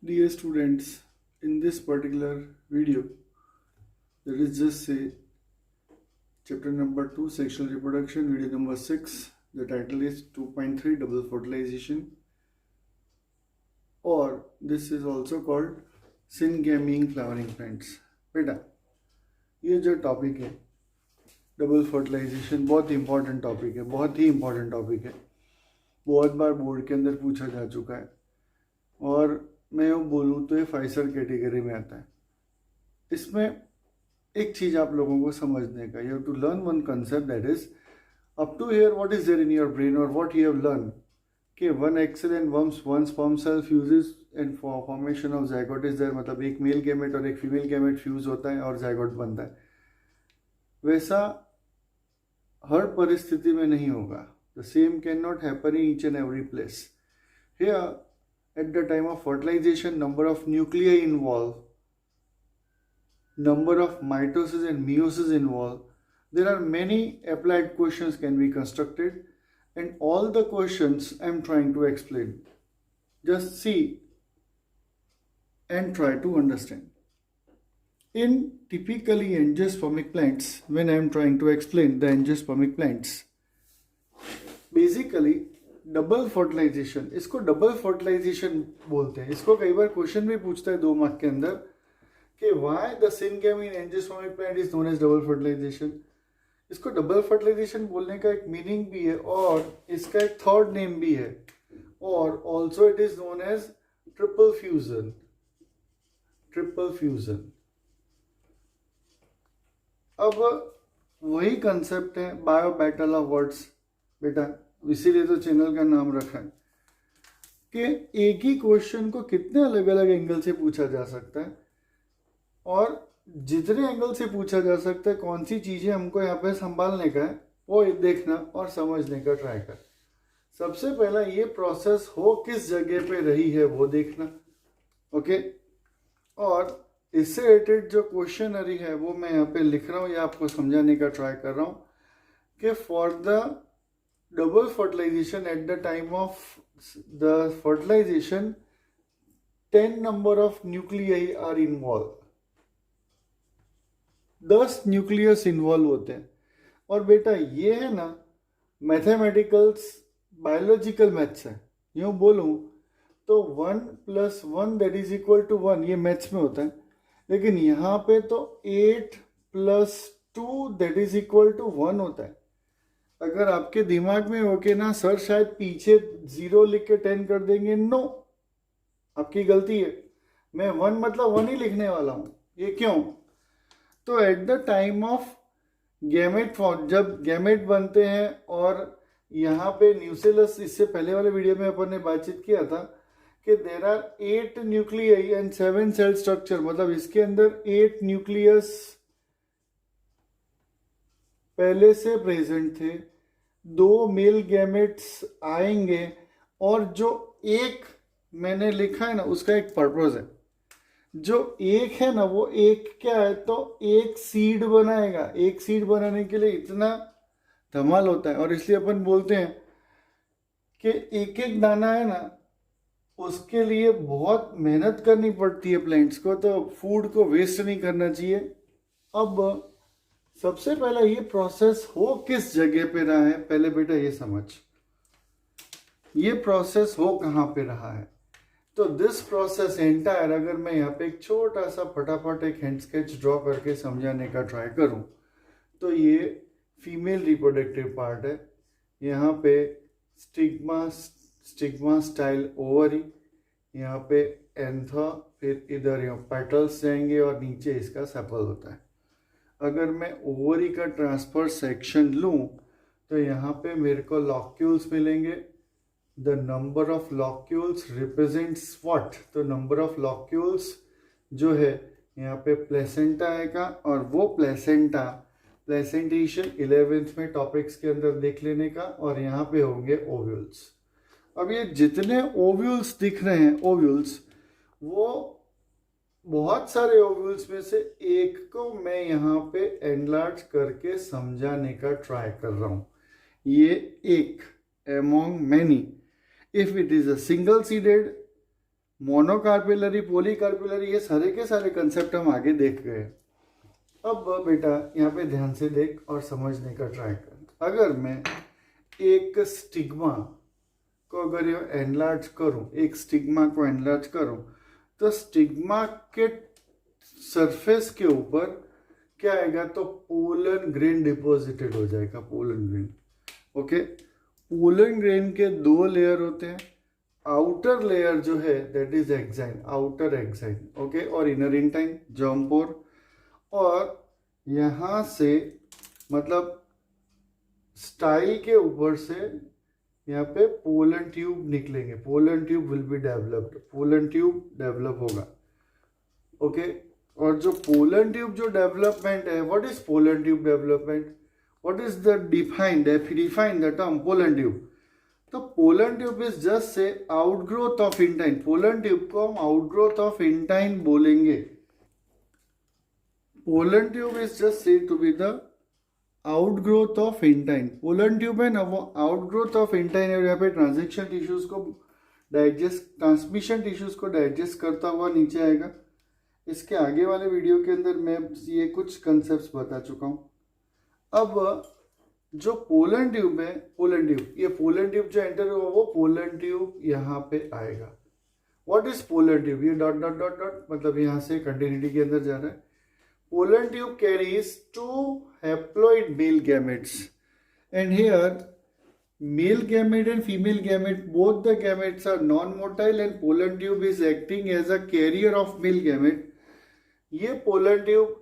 Dear students, in this particular video, that is just say chapter number 2 sexual reproduction, video number 6. The title is 2.3 double fertilization, or this is also called syngaming flowering plants. बेटा ये जो topic है double fertilisation बहुत important topic है, बहुत ही important topic है। बहुत बार board के अंदर पूछा जा चुका है और मैं यूँ बोलूँ तो ये फाइसर कैटेगरी में आता है। इसमें एक चीज़ आप लोगों को समझने का, you have to learn one concept that is up to here what is there in your brain और व्हाट यू हैव लर्न कि one egg cell and one sperm cell fuses and formation of zygote is there, मतलब एक male gamete और एक female gamete fuse होता है और zygote बनता है। वैसा हर परिस्थिति में नहीं होगा। The same can not happen in each and every place. Here at the time of fertilization, number of nuclei involved, number of mitosis and meiosis involved. There are many applied questions can be constructed, and all the questions I am trying to explain. Just see and try to understand. In typically angiospermic plants, when I am trying to explain the angiospermic plants, basically double fertilization, इसको double fertilization बोलते हैं। इसको कई बार question भी पूछता है 2 mark के अंदर कि why the syngamy in angiospermic plant is known as double fertilization. इसको डबल फर्टिलाइजेशन बोलने का एक मीनिंग भी है और इसका एक थर्ड नेम भी है, और also it is known as triple fusion. Triple fusion अब वही कंसेप्ट है, बायो बैटल ऑफ वर्ड्स बेटा, इसीलिए तो चैनल का नाम रखा है कि एक ही क्वेश्चन को कितने अलग अलग एंगल से पूछा जा सकता है, और जितने एंगल से पूछा जा सकता है कौन सी चीज़ें हमको यहाँ पे संभालने का है वो देखना और समझने का ट्राई कर। सबसे पहला ये प्रोसेस हो किस जगह पे रही है वो देखना, ओके। और इससे रिलेटेड जो क्वेश्चनरी है वो मैं यहाँ पे लिख रहा हूँ या आपको समझाने का ट्राई कर रहा हूँ कि for the double fertilization, at the time of the fertilization 10 number of nuclei are involved, 10 nucleus involve होते हैं। और बेटा ये है ना मैथमेटिकल्स बायोलॉजिकल मैथ्स है, यूँ बोलूँ तो 1 + 1 दैट इज इक्वल टू 1, ये मैथ्स में होता है। लेकिन यहाँ पे तो 8 + 2 दैट इज इक्वल टू 1 होता है। अगर आपके दिमाग में हो के ना सर शायद पीछे 0 लिख के 10 कर देंगे, नो, आपकी गलती है। मैं 1 मतलब 1 ही लिखने वाला हूँ। ये क्यों? तो eight the time of gamete form, जब गैमेट बनते हैं, और यहाँ पे न्यूसेलस, इससे पहले वाले वीडियो में अपन ने बातचीत किया था कि there are 8 nuclei and 7 cell structure, मतलब इसके अंदर 8 न्यूक्लियस पहले से प्रेजेंट थे, 2 मेल गैमेट्स आएंगे, और जो एक मैंने लिखा है ना उसका एक पर्पस है। जो एक है ना वो एक क्या है, तो एक सीड बनाएगा। एक सीड बनाने के लिए इतना धमाल होता है, और इसलिए अपन बोलते हैं कि एक एक दाना है ना उसके लिए बहुत मेहनत करनी पड़ती है प्लांट्स को, तो फूड को वेस्ट नहीं करना चाहिए। अब सबसे पहला ये प्रोसेस हो किस जगह पे रहा है, पहले बेटा ये समझ, ये प्रोसेस हो कहाँ पे रहा है। तो दिस प्रोसेस एंटायर, अगर मैं यहाँ पे एक छोटा सा फटाफट एक हैंड स्केच ड्रॉ करके समझाने का ट्राई करूँ, तो ये फीमेल रिप्रोडक्टिव पार्ट है। यहाँ पे स्टिग्मा स्टाइल ओवरी, यहाँ पे एंथा, फिर इधर यहाँ पेटल्स जाएंगे और नीचे इसका सेपल होता है। अगर मैं ओवरी का ट्रांसफर सेक्शन लूँ तो यहाँ पे मेरे को लॉक्यूल्स मिलेंगे। The number of locules represents what, तो नंबर ऑफ लॉक्यूल्स जो है यहाँ पे प्लेसेंटा आएगा, और वो प्लेसेंटेशन 11th में टॉपिक्स के अंदर देख लेने का, और यहाँ पे होंगे ओव्यूल्स। अब ये जितने ओव्यूल्स दिख रहे हैं, ओव्यूल्स, वो बहुत सारे ओव्यूल्स में से एक को मैं यहाँ पे एनलार्ज करके समझाने का ट्राई कर रहा हूँ। ये एक among many, if it is a single seeded monocarpellary, पॉलीकार्पिलरी, ये सारे के सारे कंसेप्ट हम आगे देख गए। अब बेटा यहाँ पे ध्यान से देख और समझने का ट्राई कर। अगर मैं एक स्टिग्मा को अगर ये एनलार्ज करूं, एक स्टिग्मा को एनलार्ज करूं, तो स्टिग्मा के सरफेस के ऊपर क्या आएगा, तो पोलन ग्रेन डिपॉजिटेड हो जाएगा, pollen grain. Okay, pollen grain के दो लेयर होते हैं। आउटर लेयर जो है that is exine, outer exine, okay, और इनर इंटाइन, जर्म पोर। और यहां से मतलब स्टाइल के ऊपर से यहाँ पे पोलन ट्यूब निकलेंगे, pollen tube will be developed, pollen tube develop होगा। ओके, और जो पोलन ट्यूब जो डेवलपमेंट है, what is pollen tube development, what is the define the term pollen tube. तो pollen tube is just say outgrowth of intine, pollen tube को हम outgrowth of intine बोलेंगे। Pollen tube is just say to be the outgrowth of intine. Pollen tube है ना, वो outgrowth of intine है। यहाँ पे ट्रांसमिशन टिश्यूज को डाइजेस्ट करता हुआ नीचे आएगा। इसके आगे वाले वीडियो के अंदर मैं ये कुछ कंसेप्ट्स बता चुका हूँ। अब जो पोलन ट्यूब है, ये पोलन ट्यूब जो एंटर हुआ वो पोलन ट्यूब यहाँ पे आएगा। व्हाट इज पोलन ट्यूब, ये डॉट डॉट डॉट डॉट मतलब यहाँ से कंटिन्यूटी के अंदर जा रहा है। Pollen tube carries two haploid male gametes, and here male gamete and female gamete, both the gametes are non-motile, and pollen tube is acting as a carrier of male gamete. ये pollen tube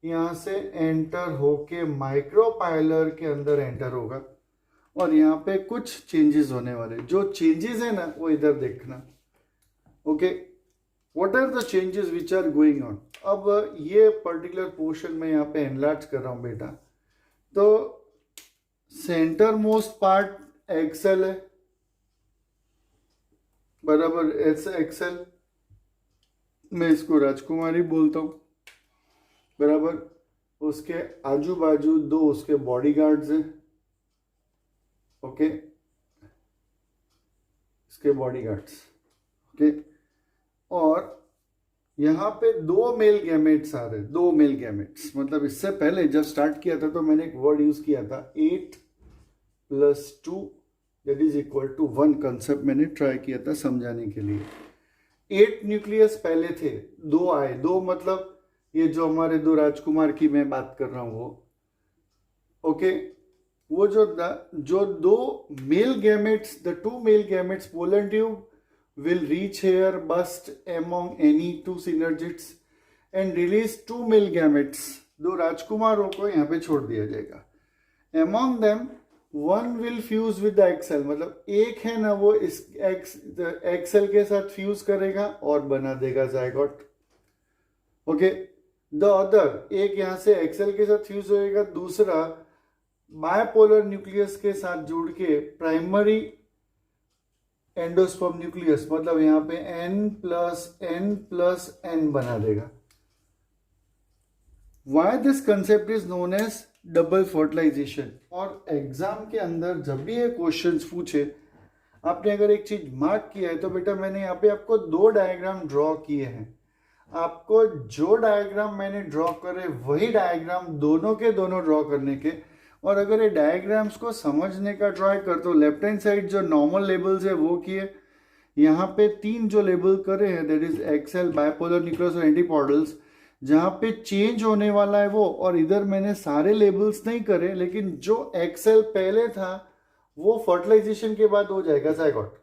यहाँ से enter होके micropylar के अंदर enter होगा और यहाँ पे कुछ चेंजेस होने वाले। जो चेंजेस है ना वो इधर देखना। Okay, what are the changes which are going on. अब ये पर्टिकुलर पोर्शन में यहाँ पे एनलार्ज कर रहा हूं बेटा। तो सेंटर मोस्ट पार्ट एक्सेल है, बराबर, एक्सेल, मैं इसको राजकुमारी बोलता हूं, बराबर। उसके आजू बाजू दो उसके बॉडीगार्ड्स हैं, ओके, इसके बॉडीगार्ड्स, ओके। और यहाँ पे दो मेल गैमेट्स आ रहे, दो मेल गैमेट्स। मतलब इससे पहले जब स्टार्ट किया था तो मैंने एक वर्ड यूज किया था 8 + 2 that is equal to 1। Concept मैंने ट्राई किया था समझाने के लिए। 8 न्यूक्लियस पहले थे, 2 आए, 2 मतलब ये जो हमारे दो राजकुमार की मैं बात कर रहा हूं वो, ओके। वो जो दो male gametes, the 2 male gametes, pollen tube will reach here, burst among any 2 synergids and release 2 male gametes। दो राजकुमारों को यहाँ पे छोड़ दिया जाएगा। Among them one will fuse with the XL, मतलब एक है ना वो इस XL के साथ फ्यूज करेगा और बना देगा जायगोट, ओके। द अदर, एक यहाँ से XL के साथ फ्यूज होएगा, दूसरा बायपोलर न्यूक्लियस के साथ जुड़ के प्राइमरी एंडोस्पर्म न्यूक्लियस, मतलब यहाँ पे N+N+N बना देगा। Why this concept is known as double fertilization. और एग्जाम के अंदर जब भी ये क्वेश्चंस पूछे, आपने अगर एक चीज मार्क किया है तो बेटा मैंने यहाँ पे आपको 2 डायग्राम ड्रॉ किए हैं। आपको जो डायग्राम मैंने ड्रॉ करे वही डायग्राम दोनों के दोनों ड्रॉ करने के। और अगर ये डायग्राम्स को समझने का ट्राई कर तो लेफ्ट हैंड साइड जो नॉर्मल लेबल्स है वो किए, यहाँ पे 3 जो लेबल करे हैं that is egg cell, bipolar nucleus और एंटीपॉडल्स, जहाँ पे चेंज होने वाला है वो। और इधर मैंने सारे लेबल्स नहीं करे, लेकिन जो एक्सेल पहले था वो फर्टिलाइजेशन के बाद हो जाएगा जायगोट।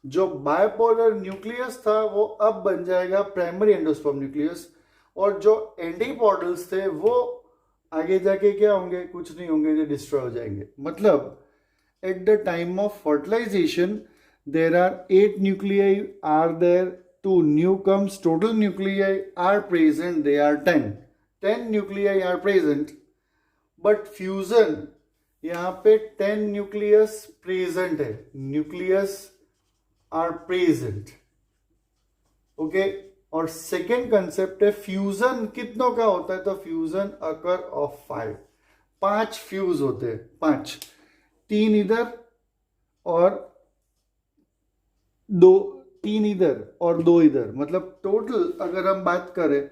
जो बायपोलर न्यूक्लियस था वो अब बन जाएगा प्राइमरी एंडोस्पर्म न्यूक्लियस, और जो एंटीपॉडल्स थे वो आगे जाके क्या होंगे, कुछ नहीं होंगे, जो डिस्ट्रॉय हो जाएंगे। मतलब at the time of fertilization there are 8 nuclei are there, 2 new comes, total nuclei are present, they are 10 nuclei are present. But fusion यहाँ पे 10 न्यूक्लियस प्रेजेंट है, न्यूक्लियस आर प्रेजेंट, ओके। और सेकेंड कंसेप्ट है fusion कितनों का होता है, तो फ्यूजन अकर ऑफ 5 फ्यूज होते हैं, 5, 3 इधर और 2 3 इधर और 2 इधर, मतलब टोटल अगर हम बात करें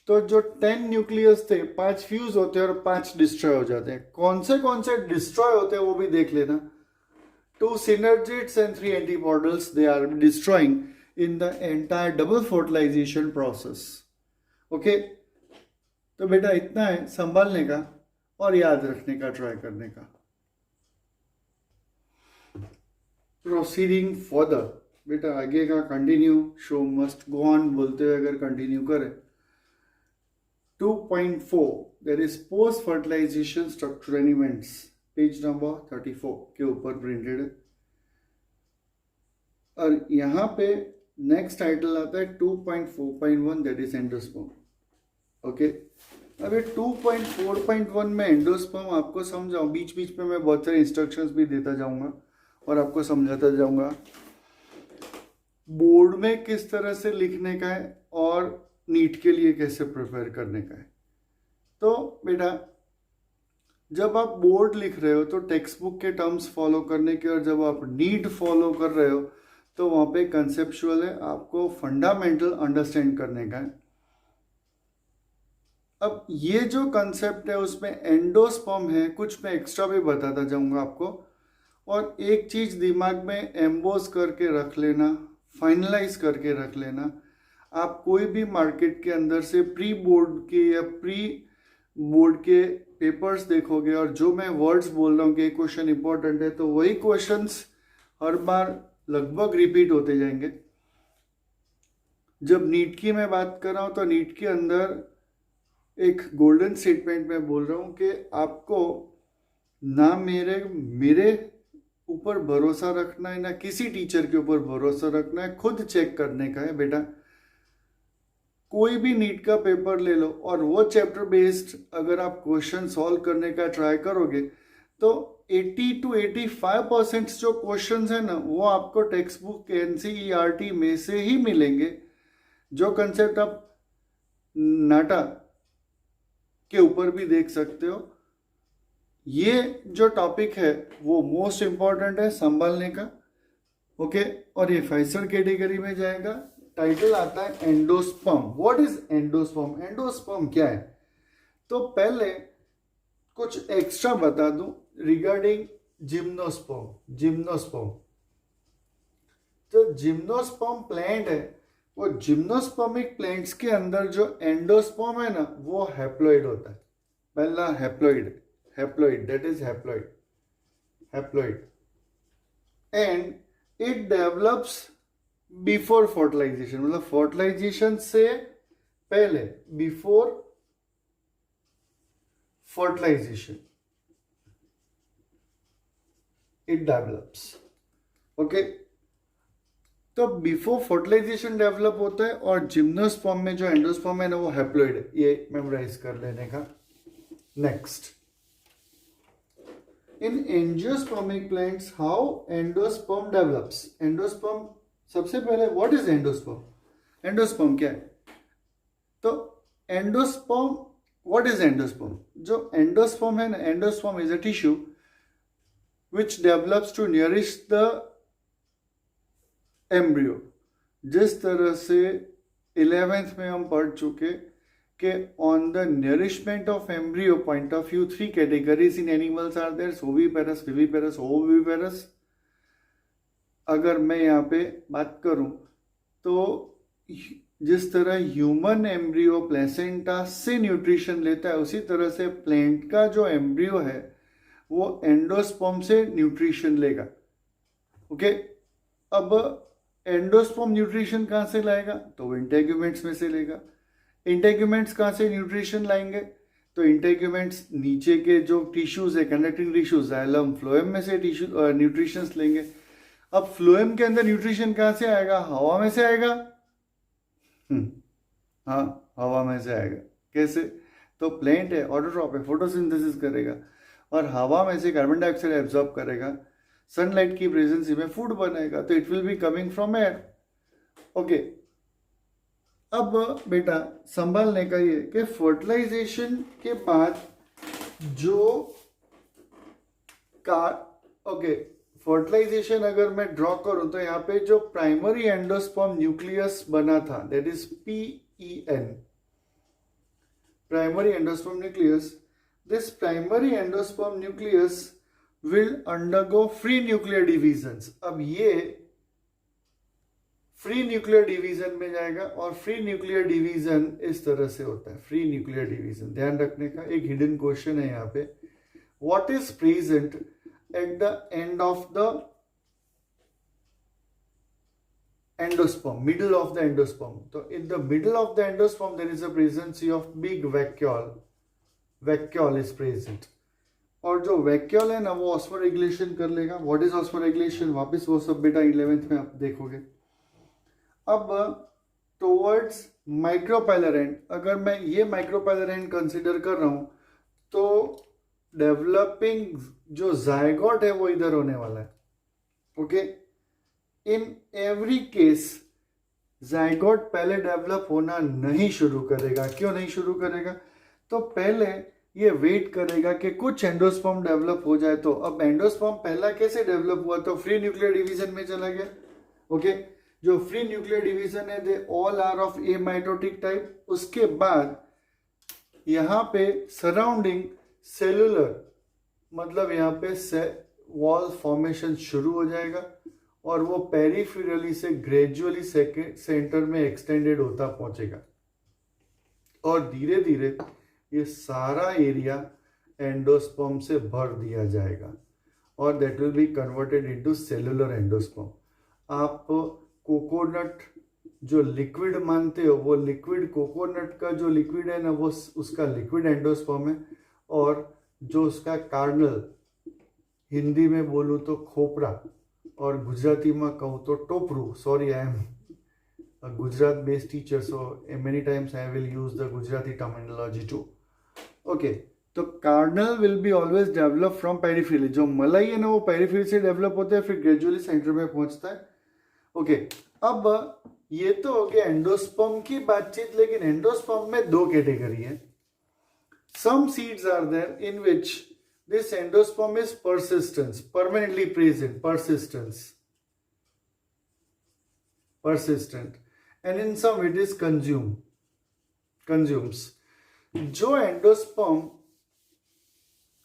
तो जो 10 न्यूक्लियस थे 5 फ्यूज होते हैं और 5 डिस्ट्रॉय हो जाते हैं। कौन से डिस्ट्रॉय होते हैं वो भी देख लेना। 2 synergids and 3 antibodies they are destroying in the entire double fertilization process. Okay, तो बेटा इतना है संभालने का और याद रखने का, ट्राई करने का। प्रोसीडिंग फर्दर, बेटा आगे का continue, show must go on बोलते हुए अगर कंटिन्यू करें। 2.4 that is post fertilization structural events, page number 34 के ऊपर प्रिंटेड है। और यहाँ पे नेक्स्ट टाइटल आता है 2.4.1 दैट इज एंडोस्पर्म। ओके, अभी 2.4.1 में एंडोस्पर्म आपको समझाऊं, बीच बीच में मैं बहुत सारे इंस्ट्रक्शंस भी देता जाऊंगा और आपको समझाता जाऊंगा बोर्ड में किस तरह से लिखने का है और नीट के लिए कैसे प्रिपेयर करने का है। तो बेटा जब आप बोर्ड लिख रहे हो तो टेक्स्ट बुक के टर्म्स फॉलो करने के, और जब आप नीट फॉलो कर रहे हो तो वहाँ पे कंसेप्चुअल है, आपको फंडामेंटल अंडरस्टैंड करने का है। अब ये जो कंसेप्ट है उसमें एंडोस्पर्म है, कुछ मैं एक्स्ट्रा भी बताता जाऊंगा आपको। और एक चीज़ दिमाग में एम्बोस करके रख लेना, फाइनलाइज करके रख लेना, आप कोई भी मार्केट के अंदर से प्री बोर्ड के या प्री बोर्ड के पेपर्स देखोगे और जो मैं वर्ड्स बोल रहा हूँ कि क्वेश्चन इंपॉर्टेंट है, तो वही क्वेश्चंस हर बार लगभग रिपीट होते जाएंगे। जब नीट की मैं बात कर रहा हूँ तो नीट के अंदर एक गोल्डन स्टेटमेंट में बोल रहा हूँ कि आपको ना मेरे ऊपर भरोसा रखना है, ना किसी टीचर के ऊपर भरोसा रखना है, खुद चेक करने का है। बेटा कोई भी नीट का पेपर ले लो और वो चैप्टर बेस्ड अगर आप क्वेश्चन सॉल्व करने का ट्राई करोगे तो 80 to 85% जो क्वेश्चंस है ना वो आपको टेक्स्ट बुक NCERT में से ही मिलेंगे। जो कंसेप्ट आप नाटा के ऊपर भी देख सकते हो, ये जो टॉपिक है वो मोस्ट इंपॉर्टेंट है संभालने का। ओके, और ये फाइसर कैटेगरी में जाएगा। टाइटल आता है endosperm. What is endosperm? Endosperm क्या है? तो पहले कुछ एक्स्ट्रा बता दूं रिगार्डिंग जिम्नोस्पर्म। जो जिम्नोस्पर्म प्लांट है वो जिम्नोस्पर्मिक प्लांट्स के अंदर जो एंडोस्पर्म है ना वो हैप्लॉइड होता है। पहला haploid that is haploid and it develops before fertilization, मतलब फर्टिलाइजेशन से पहले, before fertilization it develops. Okay, तो बिफोर फर्टिलाइजेशन डेवलप होता है और जिम्नोस्पर्म में जो एंडोस्पर्म है ना वो हैप्लॉइड है। ये मेमोराइज कर लेने का। Next, in angiospermic plants how endosperm develops. Endosperm सबसे पहले व्हाट इज एंडोस्पर्म? एंडोस्पर्म क्या है? तो एंडोस्पर्म, व्हाट इज एंडोस्पर्म? जो एंडोस्पर्म है ना, endosperm is a tissue which develops to nourish the embryo. जिस तरह से 11th में हम पढ़ चुके कि on the nourishment of embryo point of view 3 categories in animals are there, oviparous, viviparous, oviparous. अगर मैं यहाँ पे बात करूं तो जिस तरह ह्यूमन एम्ब्रियो प्लेसेंटा से न्यूट्रिशन लेता है उसी तरह से प्लांट का जो एम्ब्रियो है वो एंडोस्पर्म से न्यूट्रिशन लेगा। ओके, अब एंडोस्पर्म न्यूट्रिशन कहाँ से लाएगा? तो वो इंटेग्यूमेंट्स में से लेगा। इंटेग्यूमेंट्स कहाँ से न्यूट्रिशन लाएंगे? तो इंटेग्यूमेंट्स नीचे के जो टिश्यूज है, कंडक्टिंग टिश्यूज, जाइलम, फ्लोएम में से टिश्यू न्यूट्रिशंस लेंगे। अब फ्लोएम के अंदर न्यूट्रिशन कहाँ से आएगा? हवा में से आएगा। हाँ, हवा में से आएगा। कैसे? तो प्लांट है, ऑटोट्रॉप है, फोटोसिंथेसिस करेगा और हवा में से कार्बन डाइऑक्साइड एब्जॉर्ब करेगा, सनलाइट की प्रेजेंसी में फूड बनेगा, तो it will be coming from air. Okay, अब बेटा संभालने का ये कि फर्टिलाइजेशन के बाद जो फर्टिलाइजेशन अगर मैं ड्रॉ करूं तो यहाँ पे जो प्राइमरी एंडोस्पर्म न्यूक्लियस बना था, that is PEN, primary endosperm nucleus, this primary endosperm nucleus will undergo free nuclear divisions. अब ये फ्री न्यूक्लियर डिवीजन में जाएगा और फ्री न्यूक्लियर डिवीजन इस तरह से होता है, फ्री न्यूक्लियर डिवीजन। ध्यान रखने का एक हिडन क्वेश्चन है यहाँ पे, what is present at the end of the endosperm, middle of the endosperm? तो in the middle of the endosperm there is a presence of big vacuole, vacuole is present, और जो vacuole है ना वो osmoregulation कर लेगा। What is osmoregulation, वापस वो सब बेटा 11th में आप देखोगे। अब टुवर्ड्स माइक्रोपाइलर एंड, अगर मैं ये माइक्रोपाइलर एंड कंसिडर कर रहा हूं तो डेवलपिंग जो जायगोट है वो इधर होने वाला है। Okay, in every case zygote पहले डेवलप होना नहीं शुरू करेगा। क्यों नहीं शुरू करेगा? तो पहले ये वेट करेगा कि कुछ एंडोस्पर्म डेवलप हो जाए। तो अब एंडोस्पर्म पहला कैसे डेवलप हुआ? तो फ्री न्यूक्लियर डिवीजन में चला गया। ओके, जो फ्री न्यूक्लियर डिवीजन है they all are of a mitotic type. उसके बाद यहाँ पे सराउंडिंग सेलुलर, मतलब यहाँ पे वॉल फॉर्मेशन शुरू हो जाएगा और वो पेरिफेरली से ग्रेजुअली सेंटर में एक्सटेंडेड होता पहुंचेगा और धीरे धीरे ये सारा एरिया एंडोस्पर्म से भर दिया जाएगा और that will be converted into cellular endosperm. आप कोकोनट जो लिक्विड मानते हो, वो लिक्विड कोकोनट का जो लिक्विड है ना वो उसका लिक्विड एंडोस्पर्म है, और जो उसका कार्नल, हिंदी में बोलूँ तो खोपरा और गुजराती में कहूँ तो टोपरू, sorry I am a Gujarat based teacher, so many times I will use the Gujarati terminology too. Okay, तो carnal will be always develop from periphery. जो मलाई है ना वो पेरिफेरी से डेवलप होता है, फिर ग्रेजुअली सेंटर में पहुंचता है। ओके, अब ये तो हो गया एंडोस्पर्म की बातचीत, लेकिन एंडोस्पर्म में दो कैटेगरी है। Some seeds are there in which this endosperm is persistence, permanently present, persistent, and in some it is consumes। जो एंडोस्पर्म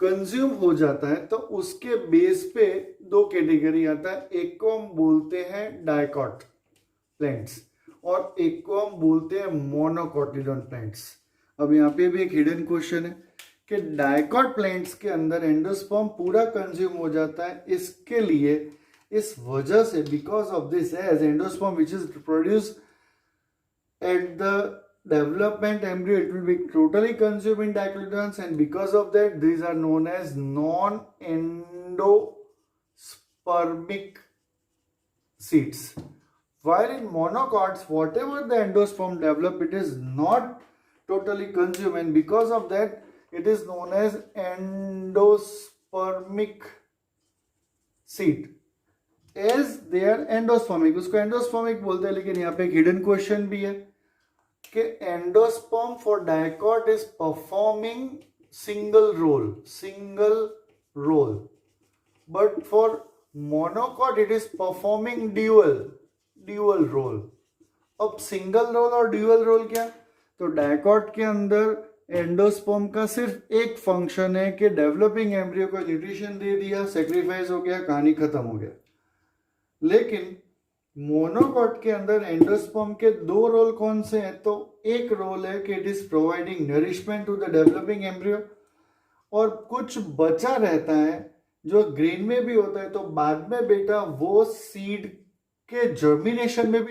कंज्यूम हो जाता है तो उसके बेस पे दो कैटेगरी आता है। एक को हम बोलते हैं डायकॉट प्लांट्स और एक को हम बोलते हैं मोनोकोटिलॉन प्लांट्स। अब यहाँ पे भी एक हिडन क्वेश्चन है कि डायकॉट प्लांट्स के अंदर एंडोस्पर्म पूरा कंज्यूम हो जाता है। इसके लिए, इस वजह से, because of this, as endosperm which is produce at the development embryo, it will be totally consumed in dicotyledons, and because of that these are known as non-endospermic seeds. While in monocots, whatever the endosperm develop, it is not totally consumed, and because of that it is known as endospermic seed. As they are endospermic, उसको endospermic बोलते हैं। लेकिन यहाँ पे एक hidden question भी है कि endosperm for dicot is performing single role, but for monocot it is performing dual role. अब सिंगल रोल और ड्यूअल रोल क्या? तो डायकॉट के अंदर एंडोस्पर्म का सिर्फ एक फंक्शन है कि डेवलपिंग एम्ब्रियो को न्यूट्रिशन दे दिया, सेक्रीफाइस हो गया, कहानी खत्म हो गया। लेकिन मोनोकॉट के अंदर एंडोस्पर्म के दो रोल कौन से हैं? तो एक रोल है कि it is providing nourishment to the developing embryo, और कुछ बचा रहता है जो ग्रेन में भी होता है। तो बाद में बेटा वो सीड के जर्मिनेशन में भी